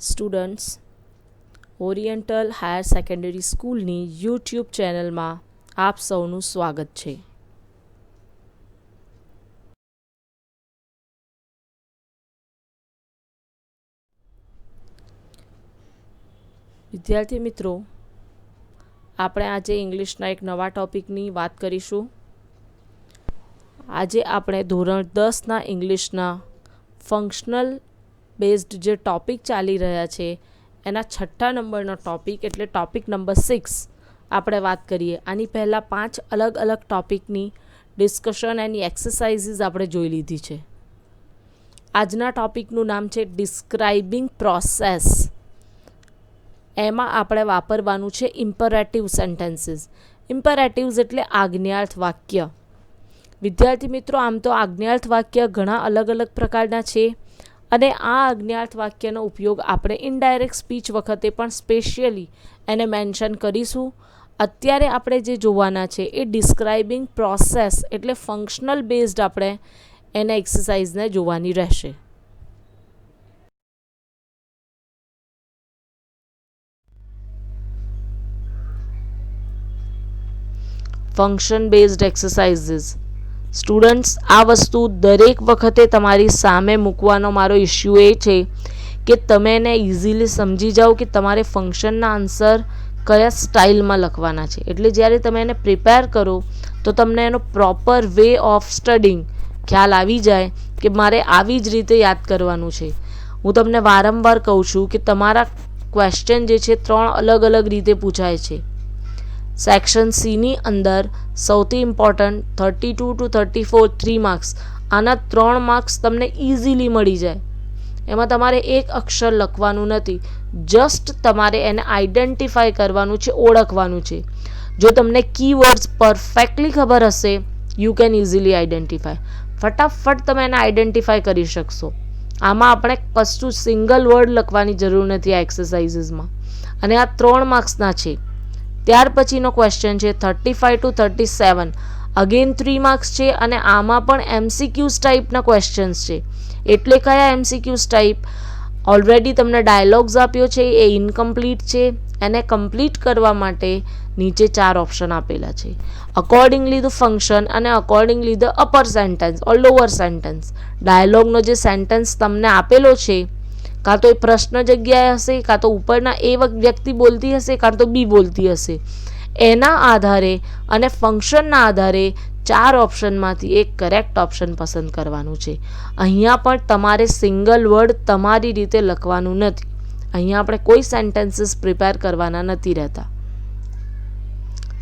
Students, oriental higher secondary સ્કૂલની YouTube ચેનલમાં આપ સૌનું સ્વાગત છે. વિદ્યાર્થી મિત્રો, આપણે આજે ઇંગ્લિશના એક નવા ટૉપિકની વાત કરીશું. આજે આપણે ધોરણ 10ના ઇંગ્લિશના ફંક્શનલ બેઝડ જે ટૉપિક ચાલી રહ્યા છે એના 6 નંબરનો ટૉપિક એટલે ટૉપિક નંબર 6 આપણે વાત કરીએ. આની પહેલાં 5 અલગ અલગ ટૉપિકની ડિસ્કશન એની એક્સરસાઇઝીસ આપણે જોઈ લીધી છે. આજના ટૉપિકનું નામ છે ડિસ્ક્રાઇબિંગ પ્રોસેસ. એમાં આપણે વાપરવાનું છે ઇમ્પરેટિવ સેન્ટેન્સીસ. ઇમ્પરેટિવ્સ એટલે આજ્ઞાર્થ વાક્ય. વિદ્યાર્થી મિત્રો, આમ તો આજ્ઞાર્થ વાક્ય ઘણા અલગ અલગ પ્રકારના છે અને આ આજ્ઞાર્થ વાક્યનો ઉપયોગ આપણે ઇનડાયરેક્ટ સ્પીચ વખતે પણ સ્પેશિયલી એને મેન્શન કરીશું. અત્યારે આપણે જે જોવાના છે એ ડિસ્ક્રાઇબિંગ પ્રોસેસ એટલે ફંક્શનલ બેઝડ આપણે એના એક્સરસાઇઝને જોવાની રહેશે. Function based exercises. સ્ટુડન્ટ્સ, આ વસ્તુ દરેક વખતે તમારી સામે મૂકવાનો મારો ઇશ્યુ એ છે કે તમે એને ઇઝીલી સમજી જાઓ કે તમારે ફંક્શનના આન્સર કયા સ્ટાઇલમાં લખવાના છે. એટલે જ્યારે તમે એને પ્રિપેર કરો તો તમને એનો પ્રોપર વે ઓફ સ્ટડિંગ ખ્યાલ આવી જાય કે મારે આવી જ રીતે યાદ કરવાનું છે. હું તમને વારંવાર કહું છું કે તમારા ક્વેશ્ચન જે છે 3 અલગ અલગ રીતે પૂછાય છે. સેક્શન સીની અંદર સૌથી ઇમ્પોર્ટન્ટ 32 to 34 3 માર્ક્સ. આના 3 માર્ક્સ તમને ઇઝીલી મળી જાય. એમાં તમારે એક અક્ષર લખવાનું નથી, જસ્ટ તમારે એને આઈડેન્ટિફાય કરવાનું છે, ઓળખવાનું છે. જો તમને કીવર્ડ્સ પરફેક્ટલી ખબર હશે, યુ કેન ઇઝીલી આઈડેન્ટિફાય. ફટાફટ તમે એને આઈડેન્ટિફાય કરી શકશો. આમાં આપણે કશું સિંગલ વર્ડ લખવાની જરૂર નથી આ એક્સરસાઇઝીસમાં. અને આ 3 માર્ક્સના છે. ત્યાર પછીનો ક્વેશ્ચન છે 35 to 37. અગેન 3 માર્ક્સ છે અને આમાં પણ એમસીક્યુઝ ટાઈપના ક્વેશ્ચન્સ છે. એટલે કયા એમસીક્યુઝ ટાઈપ? ઓલરેડી તમને ડાયલોગ્સ આપ્યો છે, એ ઇનકમ્પ્લીટ છે. એને કમ્પ્લીટ કરવા માટે નીચે 4 ઓપ્શન આપેલા છે. અકોર્ડિંગલી ધ ફંક્શન અને accordingly the upper sentence or lower sentence. ડાયલોગનો જે સેન્ટેન્સ તમને આપેલો છે, કાં તો એ પ્રશ્ન જગ્યાએ હશે, કાં તો ઉપરના એ વ્યક્તિ બોલતી હશે, કાં તો બી બોલતી હશે. એના આધારે અને ફંક્શનના આધારે 4 ઓપ્શનમાંથી એક કરેક્ટ ઓપ્શન પસંદ કરવાનું છે. અહીંયા પણ તમારે સિંગલ વર્ડ તમારી રીતે લખવાનું નથી. અહીંયા આપણે કોઈ સેન્ટેન્સીસ પ્રિપેર કરવાના નથી રહેતા.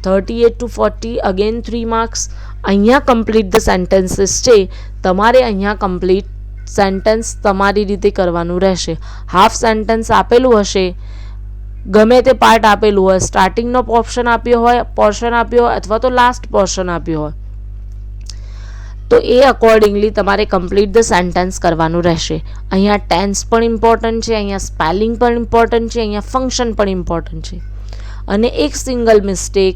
38 to 40 અગેન 3 માર્ક્સ. અહીંયા કમ્પ્લીટ ધ સેન્ટેન્સીસ છે. તમારે અહીંયા કમ્પ્લીટ સેન્ટેન્સ તમારી રીતે કરવાનું રહેશે. હાફ સેન્ટેન્સ આપેલું હશે, ગમે તે પાર્ટ આપેલું હોય, સ્ટાર્ટિંગનો પોર્શન આપ્યો હોય અથવા તો લાસ્ટ પોર્શન આપ્યો હોય, તો એ અકોર્ડિંગલી તમારે કમ્પ્લીટ ધ સેન્ટેન્સ કરવાનું રહેશે. અહીંયા ટેન્સ પણ ઇમ્પોર્ટન્ટ છે, અહીંયા સ્પેલિંગ પણ ઇમ્પોર્ટન્ટ છે, અહીંયા ફંક્શન પણ ઇમ્પોર્ટન્ટ છે. અને એક સિંગલ મિસ્ટેક,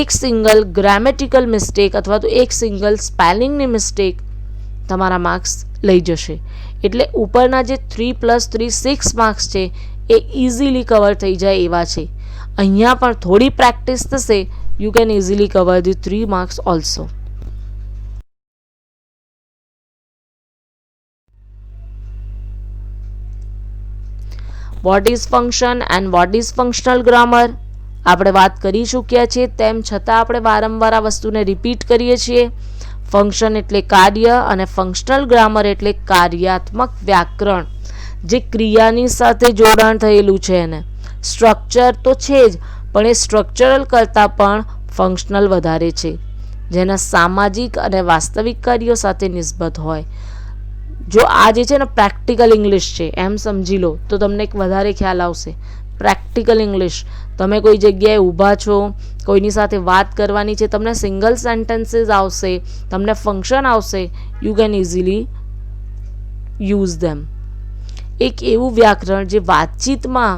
એક સિંગલ ગ્રામેટિકલ મિસ્ટેક અથવા તો એક સિંગલ સ્પેલિંગની મિસ્ટેક તમારા માર્ક્સ લઈ જશે. એટલે ઉપરના જે 3+3 6 માર્ક્સ છે એ ઇઝીલી કવર થઈ જાય એવા છે. અહીંયા પણ થોડી પ્રેક્ટિસ થશે, you can easily cover the 3 marks also. What is function and what is functional grammar આપણે વાત કરી ચૂક્યા છીએ. તેમ છતાં આપણે વારંવાર આ વસ્તુને રિપીટ કરીએ છીએ. ફંક્શન એટલે કાર્ય અને ફંક્શનલ ગ્રામર એટલે કાર્યાત્મક વ્યાકરણ, જે ક્રિયાની સાથે જોડાણ થયેલું છે. એને સ્ટ્રક્ચર તો છે જ, પણ એ સ્ટ્રક્ચરલ કરતાં પણ ફંક્શનલ વધારે છે, જેના સામાજિક અને વાસ્તવિક કાર્યો સાથે નિસ્બત હોય. જો આ જે છે ને પ્રેક્ટિકલ ઇંગ્લિશ છે એમ સમજી લો તો તમને એક વધારે ખ્યાલ આવશે. પ્રેક્ટિકલ ઇંગ્લિશ, તમે કોઈ જગ્યાએ ઊભા છો, કોઈની સાથે વાત કરવાની છે, તમને સિંગલ સેન્ટેન્સીસ આવશે, તમને ફંક્શન આવશે, યુ કેન ઇઝીલી યુઝ ધેમ. એક એવું વ્યાકરણ જે વાતચીતમાં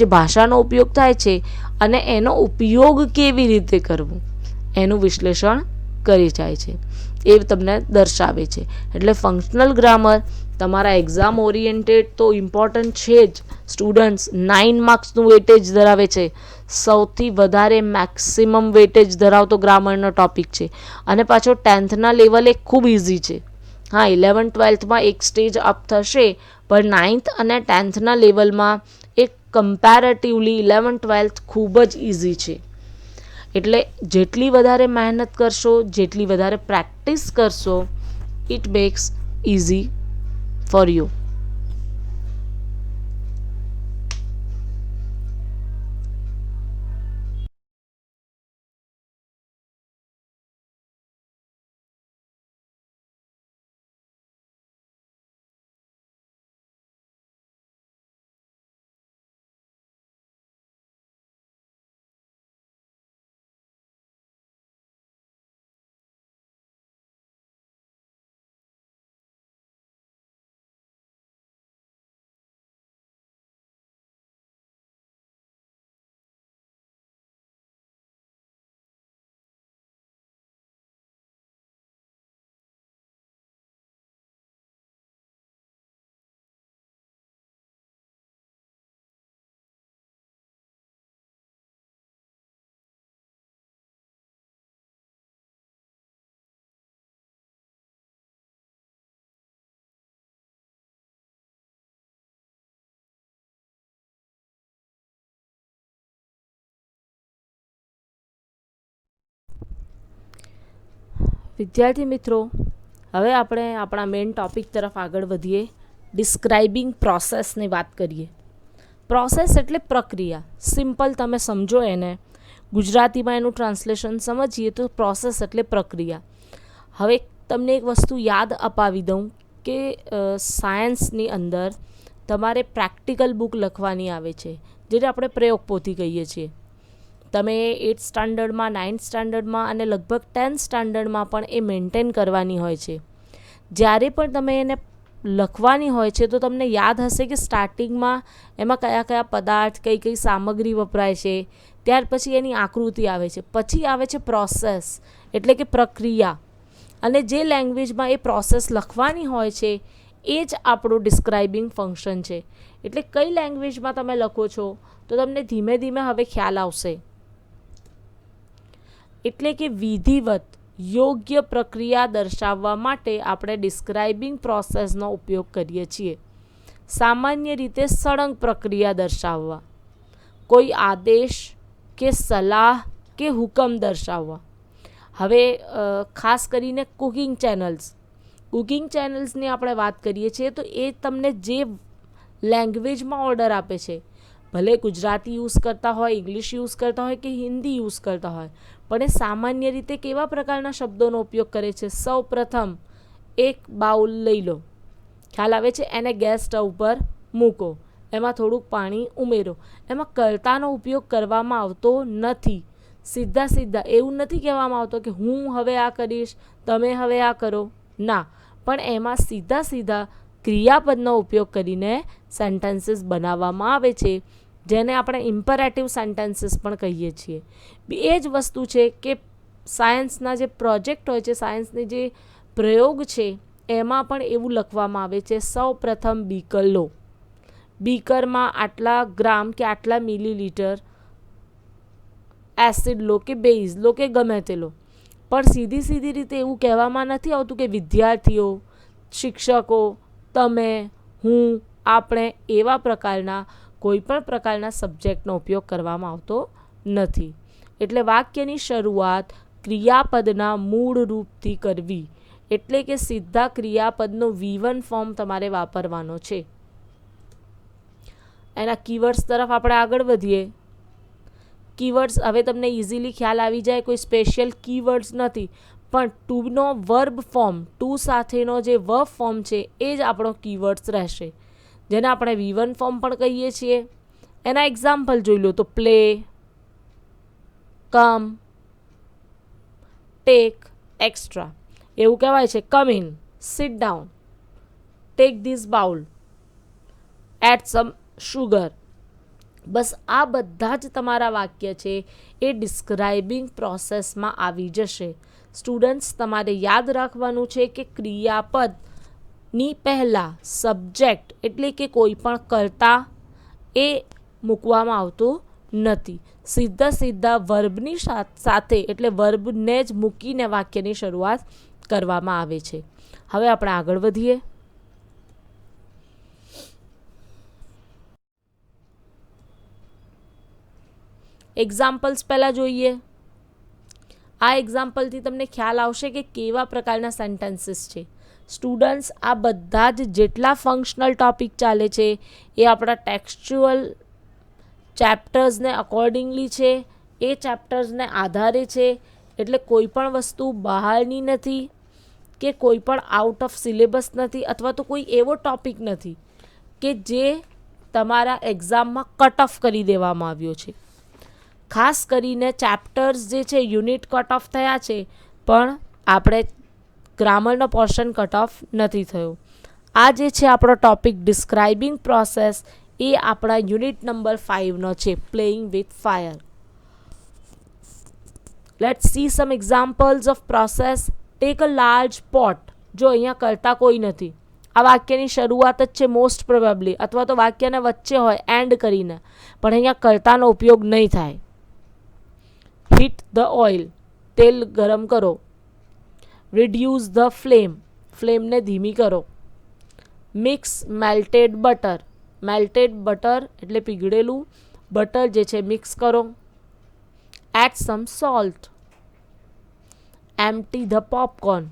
જે ભાષાનો ઉપયોગ થાય છે અને એનો ઉપયોગ કેવી રીતે કરવો એનું વિશ્લેષણ કરી જાય છે. એ તમને દર્શાવે છે. એટલે ફંક્શનલ ગ્રામર તમારા એક્ઝામ ઓરિએન્ટેડ તો ઇમ્પોર્ટન્ટ છે જ. સ્ટુડન્ટ્સ 9 માર્ક્સનું વેટેજ ધરાવે છે. સૌથી વધારે મેક્સિમમ વેટેજ ધરાવતો ગ્રામરનો ટોપિક છે. અને પાછો 10થના લેવલે ખૂબ ઇઝી છે. હા, 11-12માં એક સ્ટેજ અપ થશે, પણ 9th અને 10થના લેવલમાં એક કમ્પેરેટિવલી 11-12 ખૂબ જ ઇઝી છે. એટલે જેટલી વધારે મહેનત કરશો, જેટલી વધારે પ્રેક્ટિસ કરશો, it max easy for you. વિદ્યાર્થી મિત્રો, હવે આપણે આપણા મેઇન ટોપિક તરફ આગળ વધીએ. ડિસ્ક્રાઇબિંગ પ્રોસેસની વાત કરીએ. પ્રોસેસ એટલે પ્રક્રિયા. સિમ્પલ તમે સમજો એને. ગુજરાતીમાં એનું ટ્રાન્સલેશન સમજીએ તો પ્રોસેસ એટલે પ્રક્રિયા. હવે તમને એક વસ્તુ યાદ અપાવી દઉં કે સાયન્સની અંદર તમારે પ્રેક્ટિકલ બુક લખવાની આવે છે, જેને આપણે પ્રયોગ પોથી કહીએ છીએ. તમે 8th સ્ટાન્ડર્ડમાં, 9th સ્ટાન્ડર્ડમાં અને લગભગ 10th સ્ટાન્ડર્ડમાં પણ એ મેન્ટેન કરવાની હોય છે. જ્યારે પણ તમે એને લખવાની હોય છે તો તમને યાદ હશે કે સ્ટાર્ટિંગમાં એમાં કયા કયા પદાર્થ, કઈ કઈ સામગ્રી વપરાય છે, ત્યાર પછી એની આકૃતિ આવે છે, પછી આવે છે પ્રોસેસ એટલે કે પ્રક્રિયા. અને જે લેંગ્વેજમાં એ પ્રોસેસ લખવાની હોય છે એ જ આપણું ડિસ્ક્રાઇબિંગ ફંક્શન છે. એટલે કઈ લેંગ્વેજમાં તમે લખો છો તો તમને ધીમે ધીમે હવે ખ્યાલ આવશે. એટલે કે વિધિવત યોગ્ય પ્રક્રિયા દર્શાવવા માટે આપણે ડિસ્ક્રાઇબિંગ પ્રોસેસનો ઉપયોગ કરીએ છીએ. સામાન્ય રીતે સળંગ પ્રક્રિયા દર્શાવવા, કોઈ આદેશ કે સલાહ કે હુકમ દર્શાવવા. હવે ખાસ કરીને કુકિંગ ચેનલ્સની આપણે વાત કરીએ છીએ તો એ તમને જે લેંગ્વેજમાં ઓર્ડર આપે છે, ભલે ગુજરાતી યુઝ કરતા હોય, ઇંગ્લિશ યુઝ કરતા હોય કે હિન્દી યુઝ કરતા હોય, પણ એ સામાન્ય રીતે કેવા પ્રકારના શબ્દોનો ઉપયોગ કરે છે. સૌ પ્રથમ એક બાઉલ લઈ લો, ખ્યાલ આવે છે, એને ગેસ સ્ટવ પર મૂકો, એમાં થોડુંક પાણી ઉમેરો. એમાં કર્તાનો ઉપયોગ કરવામાં આવતો નથી. સીધા એવું નથી કહેવામાં આવતો કે હું હવે આ કરીશ, તમે હવે આ કરો. ના, પણ એમાં સીધા ક્રિયાપદનો ઉપયોગ કરીને સેન્ટેન્સીસ બનાવવામાં આવે છે, જેને આપણે ઇમ્પરેટિવ સેન્ટેન્સીસ પણ કહીએ છીએ. એ જ વસ્તુ છે કે સાયન્સના જે પ્રોજેક્ટ હોય છે, સાયન્સની જે પ્રયોગ છે, એમાં પણ એવું લખવામાં આવે છે. સૌ પ્રથમ બીકર લો, બીકરમાં આટલા ગ્રામ કે આટલા મિલીલીટર એસિડ લો કે બેઝ લો કે ગમે તે લો. પણ સીધી રીતે એવું કહેવામાં નથી આવતું કે વિદ્યાર્થીઓ, શિક્ષકો, તમે, હું, આપણે એવા પ્રકારના કોઈ પણ પ્રકારના સબ્જેક્ટનો ઉપયોગ કરવામાં આવતો નથી. એટલે વાક્યની શરૂઆત ક્રિયાપદના મૂળ રૂપથી કરવી. એટલે કે સીધા ક્રિયાપદનો V1 ફોર્મ તમારે વાપરવાનો છે. એના કીવર્ડ્સ તરફ આપણે આગળ વધીએ. કીવર્ડ્સ હવે તમને ઇઝીલી ખ્યાલ આવી જાય, કોઈ સ્પેશિયલ કીવર્ડ્સ નથી, પણ ટુનો વર્બ ફોર્મ, ટુ સાથેનો જે વર્બ ફોર્મ છે એ જ આપણો કીવર્ડ્સ રહેશે, જેને આપણે V1 ફોર્મ પણ કહીએ છીએ. એના એક્ઝામ્પલ જોઈ લો તો પ્લે, કમ, ટેક, એક્સ્ટ્રા. એવું કહેવાય છે come in, sit down, take this bowl, add some sugar. બસ આ બધા જ તમારા વાક્ય છે એ ડિસ્ક્રાઇબિંગ પ્રોસેસમાં આવી જશે. સ્ટુડન્ટ્સ તમારે યાદ રાખવાનું છે કે ક્રિયાપદની પહેલાં સબ્જેક્ટ એટલે કે કોઈ પણ કર્તા એ મૂકવામાં આવતું નથી. સીધા વર્બની સાથે એટલે વર્બને જ મૂકીને વાક્યની શરૂઆત કરવામાં આવે છે. હવે આપણે આગળ વધીએ. એક્ઝામ્પલ્સ પહેલાં જોઈએ. આ એક્ઝામ્પલથી તમને ખ્યાલ આવશે કે કેવા પ્રકારના સેન્ટેન્સીસ છે. સ્ટુડન્ટ્સ, આ બધા જ જેટલા ફંક્શનલ ટોપિક ચાલે છે એ આપણા ટેક્સ્ચ્યુઅલ ચેપ્ટર્સને અકોર્ડિંગલી છે, એ ચેપ્ટર્સને આધારે છે. એટલે કોઈ પણ વસ્તુ બહારની નથી કે કોઈ પણ આઉટ ઓફ સિલેબસ નથી, અથવા તો કોઈ એવો ટોપિક નથી કે જે તમારા એક્ઝામમાં કટ ઓફ કરી દેવામાં આવ્યો છે. ખાસ કરીને ચેપ્ટર્સ જે છે યુનિટ કટ ઓફ થયા છે, પણ આપણે ગ્રામરનો પોર્શન કટ ઓફ નથી થયો. આ જે છે આપણો ટોપિક ડિસ્ક્રાઇબિંગ પ્રોસેસ એ આપણા યુનિટ નંબર 5નો છે, playing with fire. Let's see sum examples off process. Tech a large pot. જો અહીંયા કરતા કોઈ નથી, આ વાક્યની શરૂઆત જ છે મોસ્ટ પ્રોબેબલી, અથવા તો વાક્યના વચ્ચે હોય એન્ડ કરીને, પણ અહીંયા કરતાનો ઉપયોગ નહીં થાય. Heat the oil. તેલ ગરમ કરો. Reduce the flame. ફ્લેમને ધીમી કરો. Mix melted butter. Melted butter એટલે પીગળેલું બટર જે છે મિક્સ કરો. Add some salt. Empty the popcorn.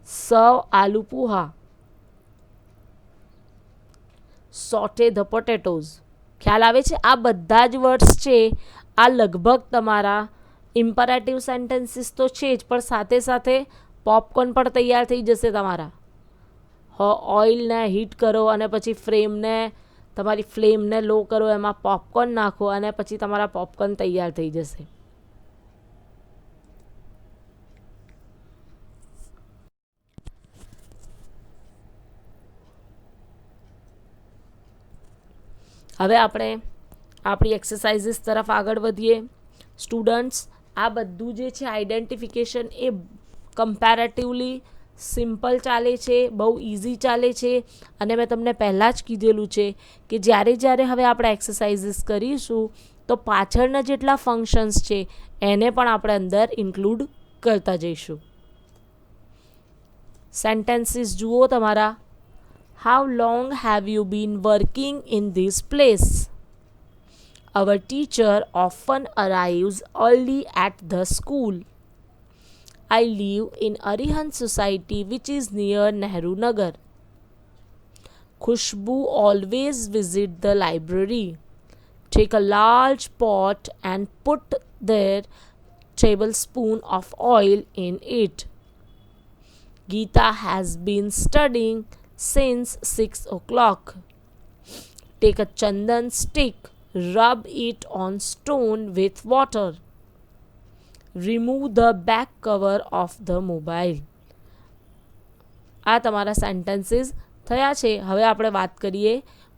Serve aloo પૂહા. સોટે the potatoes. ખ્યાલ આવે છે? આ બધા જ વર્ડ્સ છે આ લગભગ તમારા ઇમ્પરેટિવ સેન્ટેન્સીસ તો છે જ, પણ સાથે સાથે પોપકોર્ન પણ તૈયાર થઈ જશે તમારા. ઓઇલને હીટ કરો અને પછી તમારી ફ્લેમને લો કરો, એમાં પોપકોર્ન નાખો અને પછી તમારા પોપકોર્ન તૈયાર થઈ જશે. હવે આપણે આપણી એક્સરસાઇઝીસ તરફ આગળ વધીએ. સ્ટુડન્ટ્સ, આ બધું જે છે આઈડેન્ટિફિકેશન એ કમ્પેરેટિવલી સિમ્પલ ચાલે છે, બહુ ઇઝી ચાલે છે. અને મેં તમને પહેલાં જ કીધેલું છે કે જ્યારે હવે આપણે એક્સરસાઇઝીસ કરીશું તો પાછળના જેટલા ફંક્શન્સ છે એને પણ આપણે અંદર ઇન્ક્લુડ કરતા જઈશું. સેન્ટેન્સીસ જુઓ તમારા. How long have you been working in this place? Our teacher often arrives early at the school. I live in Arihant Society, which is near Nehru Nagar. Khushbu always visits the library. Take a large pot and put their tablespoon of oil in it. Geeta has been studying since 6 o'clock. Take a chandan stick. Rub it on stone with water. Remove the back cover of the mobile. આ તમારા sentences થયા છે. હવે આપણે વાત કરીએ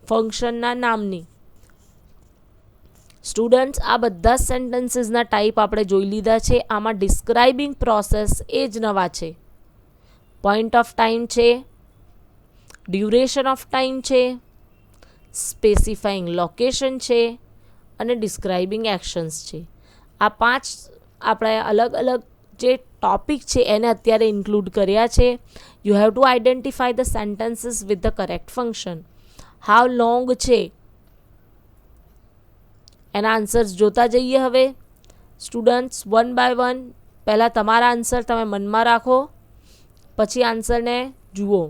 ફંક્શનના નામની. સ્ટુડન્ટ્સ, આ બધા સેન્ટેન્સીસના ટાઈપ આપણે જોઈ લીધા છે. આમાં ડિસ્ક્રાઇબિંગ પ્રોસેસ એ જ નવા છે. પોઈન્ટ ઓફ ટાઈમ છે, ડ્યુરેશન ઓફ ટાઈમ છે, સ્પેસિફાઈંગ લોકેશન છે અને ડિસ્ક્રાઇબિંગ એક્શન્સ છે. આ 5 આપણે અલગ અલગ જે ટોપિક છે એને અત્યારે ઇન્ક્લુડ કર્યા છે. You have two identify the sentences with the correct function. How long છે એના આન્સર્સ જોતા જઈએ. હવે સ્ટુડન્ટ્સ, 1 by 1 પહેલાં તમારા આન્સર તમે મનમાં રાખો, પછી આન્સરને જુઓ.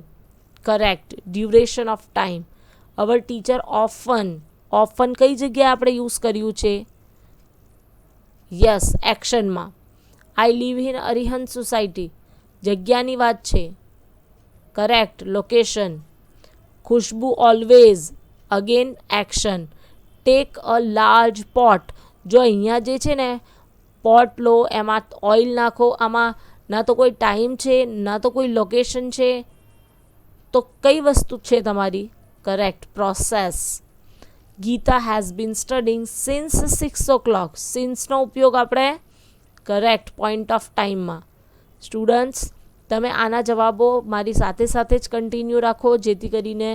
Correct. Duration of time. Our teacher often કઈ જગ્યાએ આપણે યુઝ કર્યું છે? યસ, એક્શનમાં. I live in Arihant society, જગ્યાની વાત છે. Correct. Location. Khushbu always, again action. Take a large pot. જો અહીંયા જે છે ને પોટ લો, એમાં ઓઇલ નાખો. આમાં ના તો કોઈ ટાઈમ છે ના તો કોઈ લોકેશન છે, તો કઈ વસ્તુ છે તમારી? Correct. Process. Geeta has been studying since 6 o'clock. સિન્સનો ઉપયોગ આપણે કરેક્ટ, પોઈન્ટ ઓફ ટાઈમમાં. સ્ટુડન્ટ્સ, તમે આના જવાબો મારી સાથે સાથે જ કન્ટિન્યુ રાખો, જેથી કરીને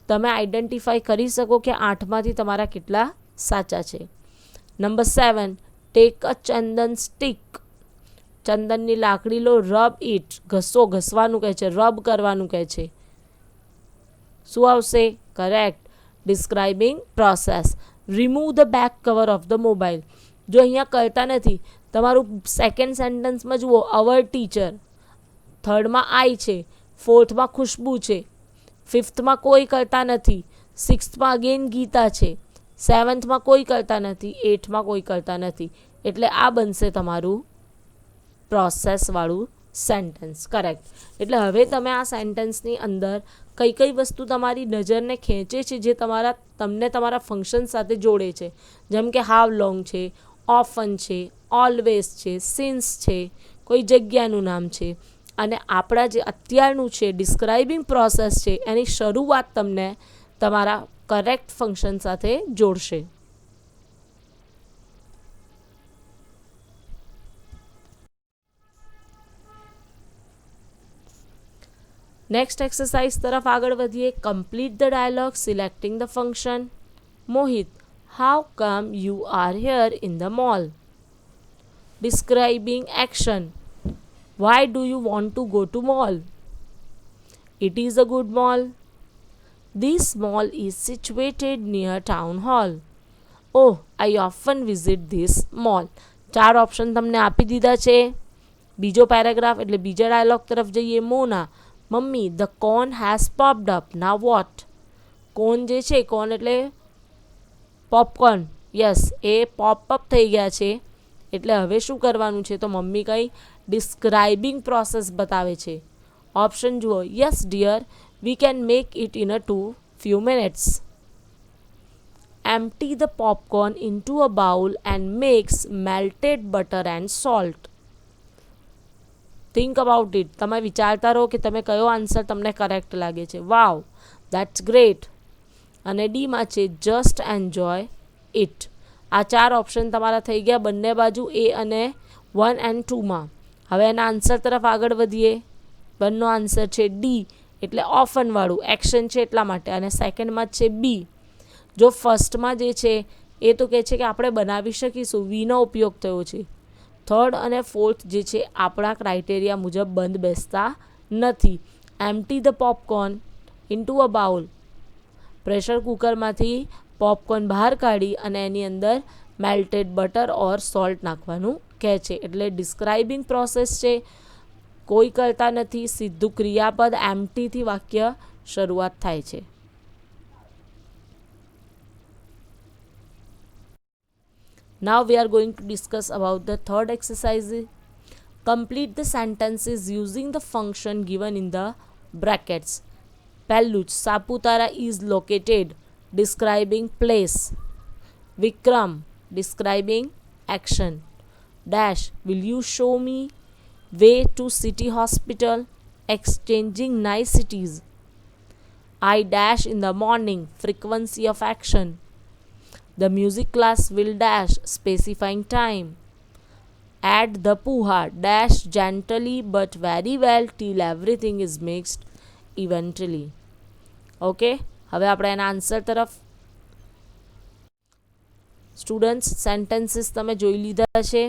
તમે આઈડેન્ટિફાઈ કરી શકો કે 8માંથી તમારા કેટલા સાચા છે. Number 7, take a chandan stick. ચંદનની લાકડી લો, રબ ઇટ, ઘસવાનું કહે છે, રબ કરવાનું કહે છે. શું આવશે? Correct. Describing process. Remove the back cover of the mobile. જો અહીંયા કરતા નથી, તમારું સેકન્ડ સેન્ટેન્સમાં જુઓ, અવર ટીચર, થર્ડમાં આઈ છે, ફોર્થમાં ખુશ્બુ છે, ફિફ્થમાં કોઈ કરતા નથી, સિક્સ્થમાં અગેન ગીતા છે, સેવન્થમાં કોઈ કરતા નથી, 8માં કોઈ કરતા નથી. એટલે આ બનશે તમારું પ્રોસેસવાળું સેન્ટેન્સ. કરેક્ટ. એટલે હવે તમે આ સેન્ટેન્સની અંદર કઈ કઈ વસ્તુ તમારી નજરને ખેંચે છે, જે તમને તમારા ફંક્શન સાથે જોડે છે, જેમ કે હાવ લોંગ છે, ઓફન છે, ઓલવેઝ છે, સિન્સ છે, કોઈ જગ્યાનું નામ છે, અને આપણા જે અત્યારનું છે ડિસ્ક્રાઇબિંગ પ્રોસેસ છે, એની શરૂઆત તમને તમારા કરેક્ટ ફંક્શન સાથે જોડશે. નેક્સ્ટ એક્સરસાઇઝ તરફ આગળ વધીએ. Complete the dialogue selecting the function. Mohit, how come you are here in the mall? Describing action. Why do you want to go to mall? It is a good mall. This mall is situated near town hall. Oh, I often visit this mall. 4 option તમને આપી દીધા છે. બીજો paragraph એટલે બીજા dialogue તરફ જઈએ. Mona, mummy, the corn has popped up. Now what? Corn જે છે, કોન એટલે પોપકોર્ન. યસ, એ પોપઅપ થઈ ગયા છે. એટલે હવે શું કરવાનું છે? તો મમ્મી કંઈ ડિસ્ક્રાઇબિંગ પ્રોસેસ બતાવે છે. ઓપ્શન જુઓ. Yes dear, we can make it in a few minutes. Empty the popcorn into a bowl and mix melted butter and salt. Think about it. તમે વિચારતા રહો કે તમે કયો આન્સર તમને કરેક્ટ લાગે છે. વાવ, દેટ્સ ગ્રેટ. અને ડીમાં છે જસ્ટ એન્જોય ઇટ. આ 4 ઓપ્શન તમારા થઈ ગયા બંને બાજુ, એ અને 1 and 2માં. હવે એના આન્સર તરફ આગળ વધીએ. બંનો આન્સર છે ડી, એટલે ઓફનવાળું એક્શન છે એટલા માટે, અને સેકન્ડમાં છે બી. જો ફર્સ્ટમાં જે છે એ તો કહે છે કે આપણે બનાવી શકીશું, વીનો ઉપયોગ થયો છે. થર્ડ અને ફોર્થ જે છે આપણા ક્રાઇટેરિયા મુજબ બંધ બેસતા નથી. Empty the popcorn into a bowl. Pressure કુકરમાંથી પોપકોર્ન બહાર કાઢી અને એની અંદર મેલ્ટેડ બટર ઓર સોલ્ટ નાખવાનું કહે છે. એટલે ડિસ્ક્રાઇબિંગ પ્રોસેસ છે, કોઈ કરતા નથી, સીધું ક્રિયાપદ એમ્પ્ટીથી વાક્ય શરૂઆત થાય છે. Now we are going to discuss about the third exercise. Complete the sentences using the function given in the brackets. પહેલું જ, Saputara is located, describing place. Vikram, describing action. Dash, will you show me way to city hospital? Exchanging niceties. I dash in the morning, frequency of action. The music class will dash, specifying time. Add the puha, dash gently but very well till everything is mixed eventually. Okay, હવે આપણે એના answer તરફ. Students, sentences તમે જોઈ લીધા છે.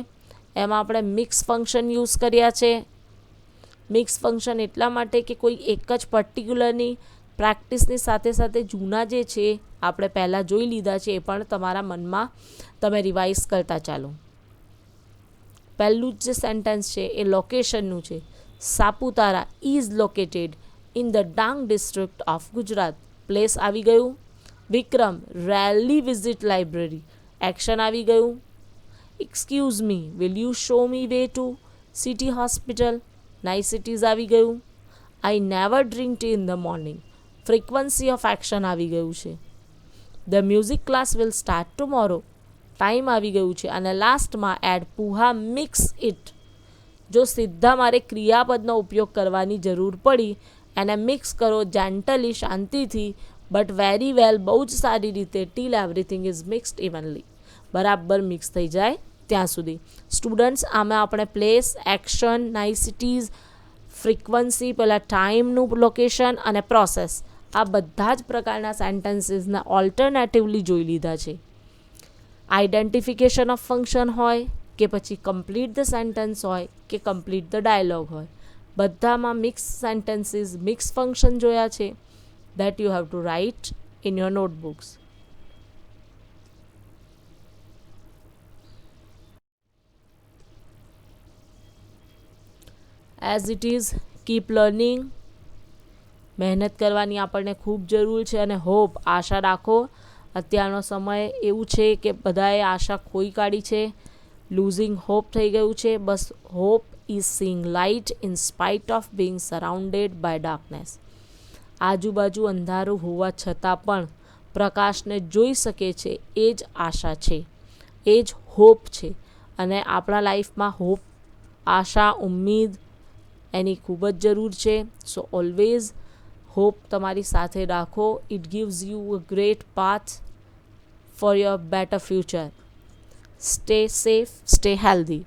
એમાં આપણે મિક્સ ફંક્શન યુઝ કર્યા છે. મિક્સ ફંક્શન એટલા માટે કે કોઈ એક જ પર્ટિક્યુલરની પ્રેક્ટિસની સાથે સાથે જૂના જે છે આપણે પહેલાં જોઈ લીધા છે એ પણ તમારા મનમાં તમે રિવાઇઝ કરતા ચાલો. પહેલું જ જે સેન્ટેન્સ છે એ લોકેશનનું છે. Saputara is located in the Dang district of Gujarat. Place આવી ગયું. Vikram rarely visit library. Action આવી ગયું. Excuse me, will you show me way to city hospital. નાઇસિટીઝ આવી ગયું. I never drink tea in the morning. Frequency of action આવી ગયું છે. The music class will start tomorrow. Time આવી ગયું છે. અને લાસ્ટમાં એડ પુહા મિક્સ ઇટ. જો સીધા મારે ક્રિયાપદનો ઉપયોગ કરવાની જરૂર પડી, એને મિક્સ કરો જેન્ટલી, શાંતિથી, બટ વેરી વેલ, બહુ જ સારી રીતે, till everything is mixed evenly. બરાબર મિક્સ થઈ જાય ત્યાં સુધી. સ્ટુડન્ટ્સ, આમાં આપણે પ્લેસ, એક્શન, નાઇસિટીઝ, ફ્રીક્વન્સી, પહેલાં ટાઈમનું લોકેશન અને પ્રોસેસ, આ બધા જ પ્રકારના સેન્ટેન્સીસના ઓલ્ટરનેટિવલી જોઈ લીધા છે. આઈડેન્ટિફિકેશન ઓફ ફંક્શન હોય કે પછી કમ્પ્લીટ ધ સેન્ટેન્સ હોય કે કમ્પ્લીટ ધ ડાયલોગ હોય, બધામાં મિક્સ સેન્ટેન્સીસ, મિક્સ ફંક્શન જોયા છે. That you have to write in your notebooks. As it is, keep learning. મહેનત કરવાની આપણને ખૂબ જરૂર છે અને હોપ, આશા રાખો. અત્યારનો સમય એવું છે કે બધાએ આશા ખોઈ કાઢી છે, લૂઝિંગ હોપ થઈ ગયું છે. બસ hope is seeing light in spite of being surrounded by darkness. આજુબાજુ અંધારું હોવા છતાં પણ પ્રકાશને જોઈ શકે છે, એ જ આશા છે, એ જ હોપ છે. અને આપણા લાઈફમાં હોપ, આશા, ઉમ્મીદ એની ખૂબ જ જરૂર છે. સો ઓલવેઝ હોપ તમારી સાથે રાખો. It gives you a great path for your better future. Stay safe, stay healthy.